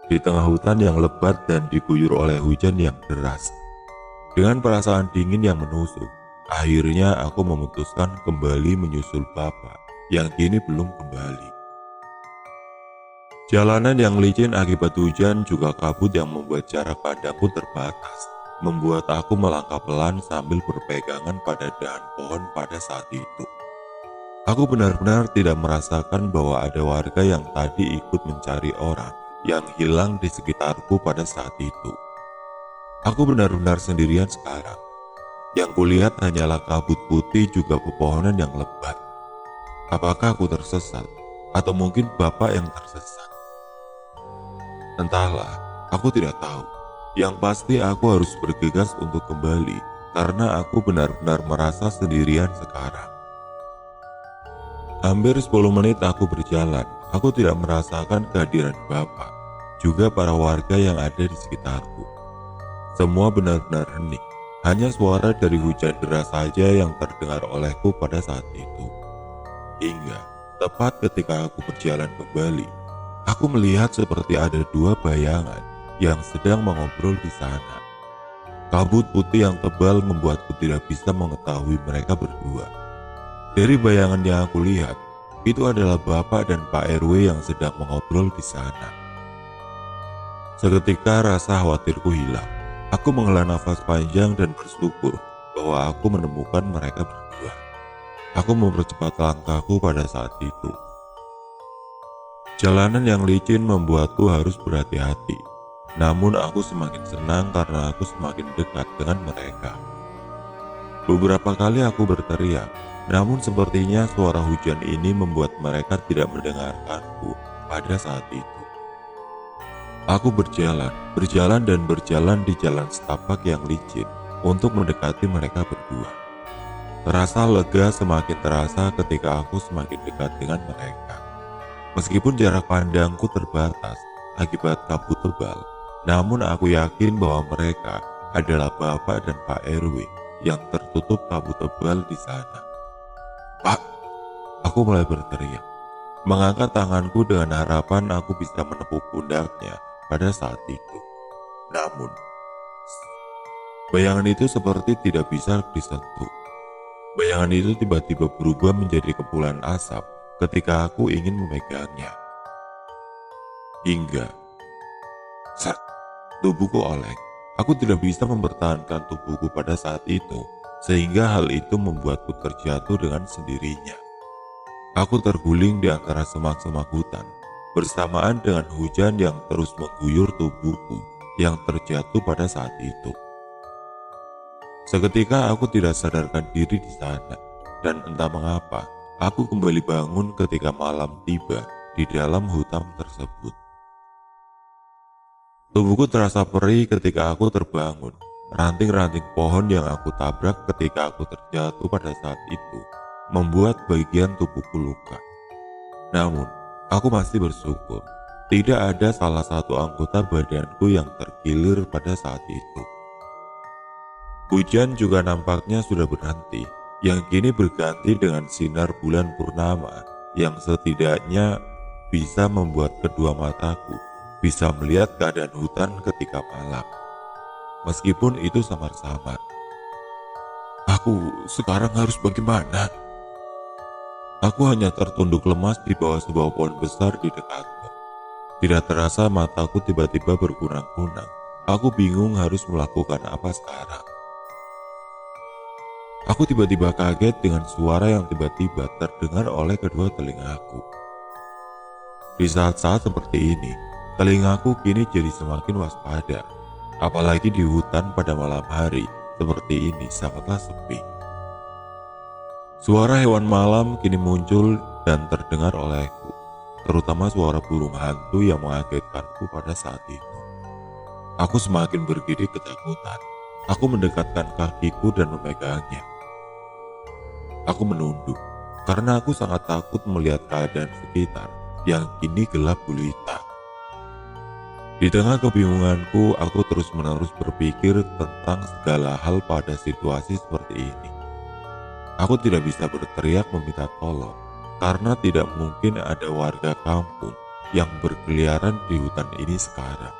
di tengah hutan yang lebat dan diguyur oleh hujan yang deras. Dengan perasaan dingin yang menusuk, akhirnya aku memutuskan kembali menyusul bapak yang kini belum kembali. Jalanan yang licin akibat hujan juga kabut yang membuat jarak pandangku terbatas, membuat aku melangkah pelan sambil berpegangan pada dahan pohon pada saat itu. Aku benar-benar tidak merasakan bahwa ada warga yang tadi ikut mencari orang yang hilang di sekitarku pada saat itu. Aku benar-benar sendirian sekarang. Yang kulihat hanyalah kabut putih juga pepohonan yang lebat. Apakah aku tersesat? Atau mungkin bapak yang tersesat? Entahlah, aku tidak tahu. Yang pasti aku harus bergegas untuk kembali karena aku benar-benar merasa sendirian sekarang. Hampir 10 menit aku berjalan, aku tidak merasakan kehadiran bapak, juga para warga yang ada di sekitarku. Semua benar-benar hening, hanya suara dari hujan deras saja yang terdengar olehku pada saat itu. Hingga, tepat ketika aku berjalan kembali, aku melihat seperti ada dua bayangan yang sedang mengobrol di sana. Kabut putih yang tebal membuatku tidak bisa mengetahui mereka berdua. Dari bayangan yang aku lihat, itu adalah Bapak dan Pak RW yang sedang mengobrol di sana. Seketika rasa khawatirku hilang. Aku menghela nafas panjang dan bersyukur bahwa aku menemukan mereka berdua. Aku mempercepat langkahku pada saat itu. Jalanan yang licin membuatku harus berhati-hati. Namun aku semakin senang karena aku semakin dekat dengan mereka. Beberapa kali aku berteriak, namun sepertinya suara hujan ini membuat mereka tidak mendengarkanku pada saat itu. Aku berjalan dan berjalan di jalan setapak yang licin untuk mendekati mereka berdua. Terasa lega semakin terasa ketika aku semakin dekat dengan mereka. Meskipun jarak pandangku terbatas akibat kabut tebal, namun aku yakin bahwa mereka adalah Bapak dan Pak RW yang tertutup kabut tebal di sana. "Pak!" Aku mulai berteriak, mengangkat tanganku dengan harapan aku bisa menepuk pundaknya pada saat itu. Namun, bayangan itu seperti tidak bisa disentuh. Bayangan itu tiba-tiba berubah menjadi kepulan asap ketika aku ingin memegangnya. Hingga, saat tubuhku oleng, aku tidak bisa mempertahankan tubuhku pada saat itu, sehingga hal itu membuatku terjatuh dengan sendirinya. Aku terguling di antara semak-semak hutan, bersamaan dengan hujan yang terus mengguyur tubuhku yang terjatuh pada saat itu. Seketika aku tidak sadarkan diri di sana, dan entah mengapa, aku kembali bangun ketika malam tiba di dalam hutan tersebut. Tubuhku terasa perih ketika aku terbangun. Ranting-ranting pohon yang aku tabrak ketika aku terjatuh pada saat itu membuat bagian tubuhku luka. Namun, aku masih bersyukur tidak ada salah satu anggota badanku yang terkilir pada saat itu. Hujan juga nampaknya sudah berhenti, yang kini berganti dengan sinar bulan purnama yang setidaknya bisa membuat kedua mataku bisa melihat keadaan hutan ketika malam. Meskipun itu samar-samar. Aku sekarang harus bagaimana? Aku hanya tertunduk lemas di bawah sebuah pohon besar di dekatku. Tidak terasa mataku tiba-tiba berkunang-kunang. Aku bingung harus melakukan apa sekarang. Aku tiba-tiba kaget dengan suara yang tiba-tiba terdengar oleh kedua telingaku. Di saat-saat seperti ini, telingaku kini jadi semakin waspada. Apalagi di hutan pada malam hari seperti ini sangatlah sepi. Suara hewan malam kini muncul dan terdengar olehku, terutama suara burung hantu yang mengagetkanku pada saat itu. Aku semakin bergidik ketakutan. Aku mendekatkan kakiku dan memegangnya. Aku menunduk karena aku sangat takut melihat keadaan sekitar yang kini gelap gulita. Di tengah kebingunganku, aku terus-menerus berpikir tentang segala hal pada situasi seperti ini. Aku tidak bisa berteriak meminta tolong, karena tidak mungkin ada warga kampung yang berkeliaran di hutan ini sekarang.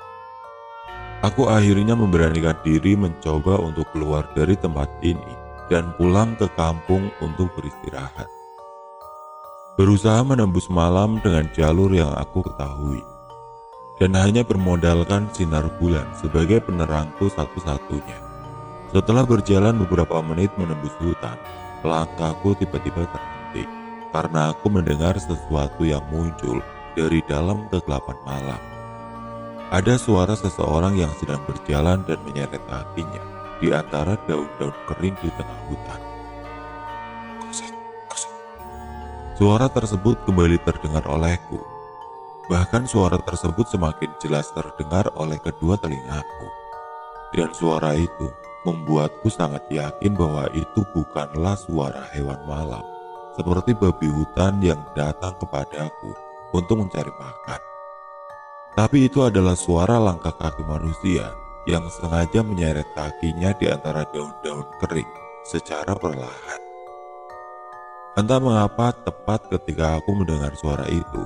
Aku akhirnya memberanikan diri mencoba untuk keluar dari tempat ini dan pulang ke kampung untuk beristirahat. Berusaha menembus malam dengan jalur yang aku ketahui, dan hanya bermodalkan sinar bulan sebagai penerangku satu-satunya. Setelah berjalan beberapa menit menembus hutan, langkahku tiba-tiba terhenti karena aku mendengar sesuatu yang muncul dari dalam kegelapan malam. Ada suara seseorang yang sedang berjalan dan menyeret kakinya di antara daun-daun kering di tengah hutan. Suara tersebut kembali terdengar olehku. Bahkan suara tersebut semakin jelas terdengar oleh kedua telingaku. Dan suara itu membuatku sangat yakin bahwa itu bukanlah suara hewan malam, seperti babi hutan yang datang kepadaku untuk mencari makan. Tapi itu adalah suara langkah kaki manusia yang sengaja menyeret kakinya di antara daun-daun kering secara perlahan. Entah mengapa tepat ketika aku mendengar suara itu,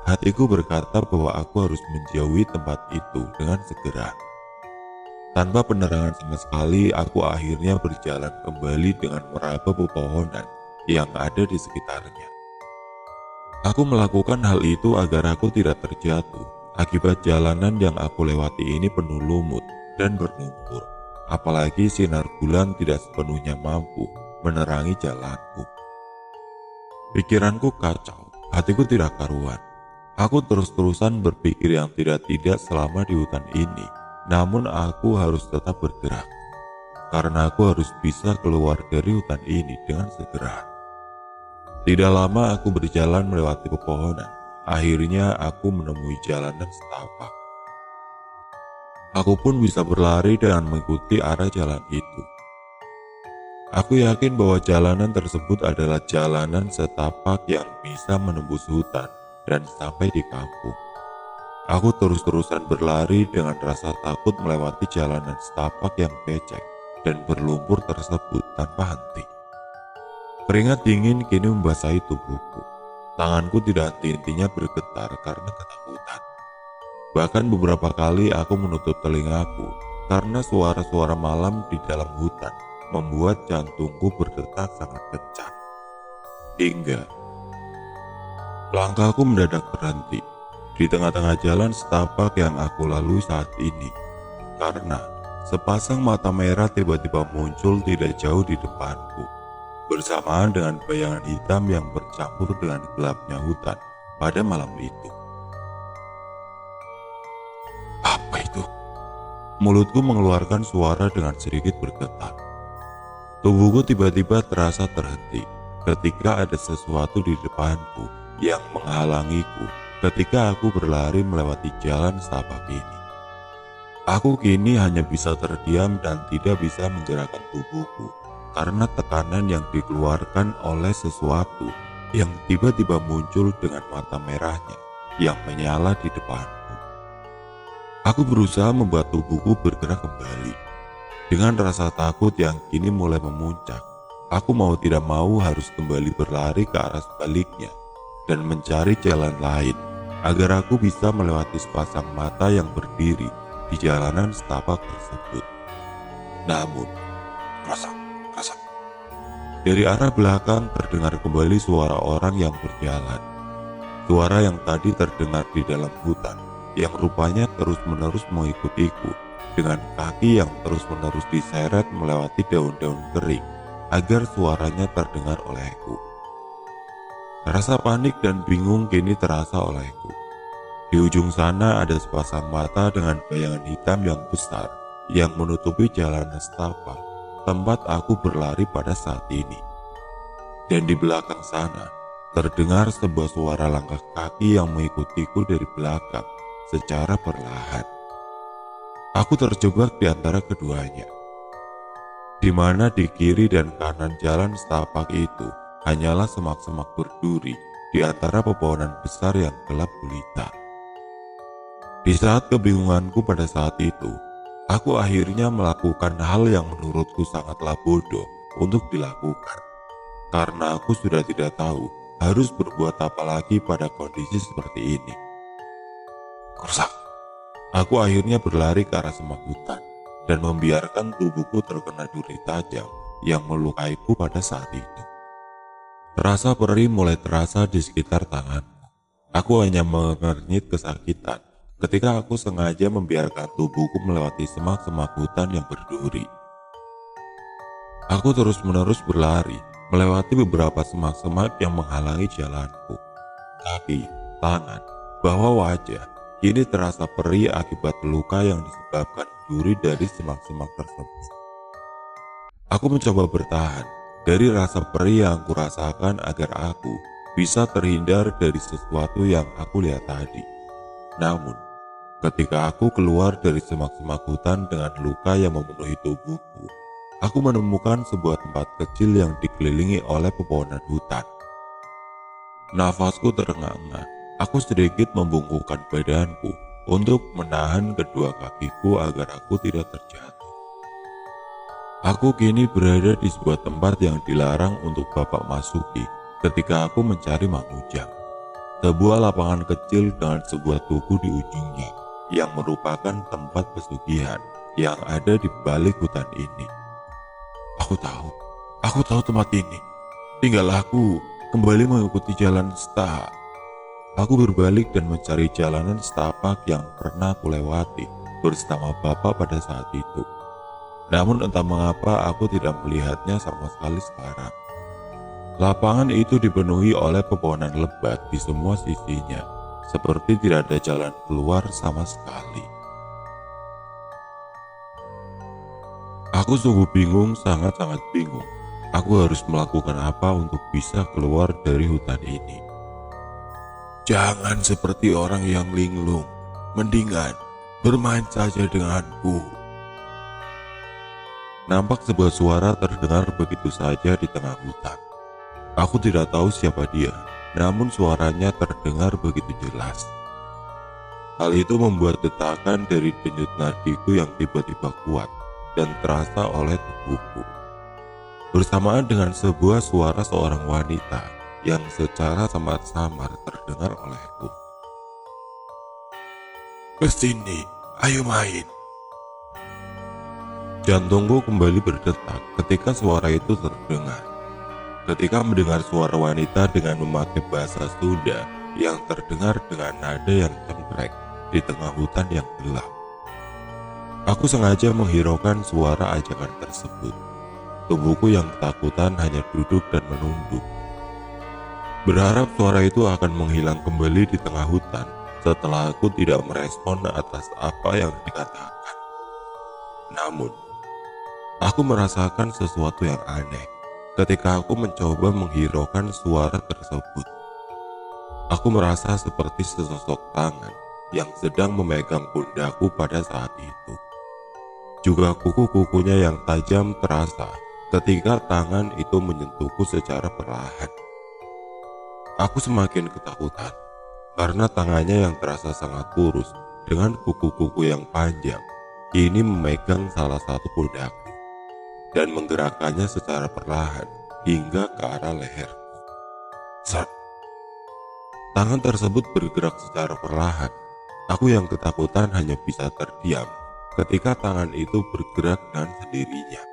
hatiku berkata bahwa aku harus menjauhi tempat itu dengan segera. Tanpa penerangan sama sekali, aku akhirnya berjalan kembali dengan meraba pepohonan yang ada di sekitarnya. Aku melakukan hal itu agar aku tidak terjatuh, akibat jalanan yang aku lewati ini penuh lumut dan berlumpur, apalagi sinar bulan tidak sepenuhnya mampu menerangi jalanku. Pikiranku kacau, hatiku tidak karuan. Aku terus-terusan berpikir yang tidak-tidak selama di hutan ini, namun aku harus tetap bergerak, karena aku harus bisa keluar dari hutan ini dengan segera. Tidak lama aku berjalan melewati pepohonan, akhirnya aku menemui jalanan setapak. Aku pun bisa berlari dan mengikuti arah jalan itu. Aku yakin bahwa jalanan tersebut adalah jalanan setapak yang bisa menembus hutan dan sampai di kampung. Aku terus-terusan berlari dengan rasa takut melewati jalanan setapak yang becek dan berlumpur tersebut tanpa henti. Keringat dingin kini membasahi tubuhku. Tanganku tidak henti-hentinya bergetar karena ketakutan. Bahkan beberapa kali aku menutup telingaku karena suara-suara malam di dalam hutan membuat jantungku berdetak sangat kencang. Hingga langkahku mendadak berhenti di tengah-tengah jalan setapak yang aku lalui saat ini, karena sepasang mata merah tiba-tiba muncul tidak jauh di depanku, bersamaan dengan bayangan hitam yang bercampur dengan gelapnya hutan pada malam itu. Apa itu? Mulutku mengeluarkan suara dengan sedikit bergetar. Tubuhku tiba-tiba terasa terhenti ketika ada sesuatu di depanku yang menghalangiku ketika aku berlari melewati jalan setapak ini. Aku kini hanya bisa terdiam dan tidak bisa menggerakkan tubuhku karena tekanan yang dikeluarkan oleh sesuatu yang tiba-tiba muncul dengan mata merahnya yang menyala di depanku. Aku berusaha membuat tubuhku bergerak kembali. Dengan rasa takut yang kini mulai memuncak, aku mau tidak mau harus kembali berlari ke arah sebaliknya dan mencari jalan lain agar aku bisa melewati sepasang mata yang berdiri di jalanan setapak tersebut. Namun, krasak, dari arah belakang terdengar kembali suara orang yang berjalan. Suara yang tadi terdengar di dalam hutan, yang rupanya terus-menerus mengikutiku, dengan kaki yang terus-menerus diseret melewati daun-daun kering agar suaranya terdengar olehku. Rasa panik dan bingung kini terasa olehku. Di ujung sana ada sepasang mata dengan bayangan hitam yang besar yang menutupi jalanan setapak tempat aku berlari pada saat ini. Dan di belakang sana terdengar sebuah suara langkah kaki yang mengikutiku dari belakang secara perlahan. Aku terjebak di antara keduanya, di mana di kiri dan kanan jalan setapak itu hanyalah semak-semak berduri di antara pepohonan besar yang gelap gulita. Di saat kebingunganku pada saat itu, aku akhirnya melakukan hal yang menurutku sangatlah bodoh untuk dilakukan, karena aku sudah tidak tahu harus berbuat apa lagi pada kondisi seperti ini. Rusak. Aku akhirnya berlari ke arah semak hutan dan membiarkan tubuhku terkena duri tajam yang melukaiku pada saat itu. Rasa perih mulai terasa di sekitar tanganku. Aku hanya mengernyit kesakitan ketika aku sengaja membiarkan tubuhku melewati semak-semak hutan yang berduri. Aku terus-menerus berlari, melewati beberapa semak-semak yang menghalangi jalanku. Kaki, tangan, bahwa wajah kini terasa perih akibat luka yang disebabkan duri dari semak-semak tersebut. Aku mencoba bertahan dari rasa perih yang kurasakan agar aku bisa terhindar dari sesuatu yang aku lihat tadi. Namun, ketika aku keluar dari semak-semak hutan dengan luka yang memenuhi tubuhku, aku menemukan sebuah tempat kecil yang dikelilingi oleh pepohonan hutan. Nafasku terengah-engah. Aku sedikit membungkukkan badanku untuk menahan kedua kakiku agar aku tidak terjatuh. Aku kini berada di sebuah tempat yang dilarang untuk Bapak masuki ketika aku mencari mangujang. Sebuah lapangan kecil dengan sebuah tugu di ujungnya yang merupakan tempat pesugihan yang ada di balik hutan ini. Aku tahu tempat ini. Tinggal aku kembali mengikuti jalan setapak. Aku berbalik dan mencari jalanan setapak yang pernah aku lewati bersama Bapak pada saat itu. Namun entah mengapa aku tidak melihatnya sama sekali sekarang. Lapangan itu dipenuhi oleh pepohonan lebat di semua sisinya, seperti tidak ada jalan keluar sama sekali. Aku sungguh bingung, sangat-sangat bingung. Aku harus melakukan apa untuk bisa keluar dari hutan ini? Jangan seperti orang yang linglung, mendingan bermain saja denganku. Nampak sebuah suara terdengar begitu saja di tengah hutan. Aku tidak tahu siapa dia, namun suaranya terdengar begitu jelas. Hal itu membuat detakan dari denyut nadiku yang tiba-tiba kuat dan terasa oleh tubuhku. Bersamaan dengan sebuah suara seorang wanita yang secara samar-samar terdengar olehku. Kesini, ayo main. Jantungku kembali berdetak ketika suara itu terdengar. Ketika mendengar suara wanita dengan memakai bahasa Sunda yang terdengar dengan nada yang cempreng di tengah hutan yang gelap. Aku sengaja menghiraukan suara ajakan tersebut. Tubuhku yang ketakutan hanya duduk dan menunduk. Berharap suara itu akan menghilang kembali di tengah hutan setelah aku tidak merespon atas apa yang dikatakan. Namun, aku merasakan sesuatu yang aneh ketika aku mencoba menghiraukan suara tersebut. Aku merasa seperti sesosok tangan yang sedang memegang pundakku pada saat itu. Juga kuku-kukunya yang tajam terasa ketika tangan itu menyentuhku secara perlahan. Aku semakin ketakutan karena tangannya yang terasa sangat kurus dengan kuku-kuku yang panjang kini memegang salah satu pundakku dan menggerakkannya secara perlahan hingga ke arah leherku. Set. Tangan tersebut bergerak secara perlahan. Aku yang ketakutan hanya bisa terdiam ketika tangan itu bergerak dengan sendirinya.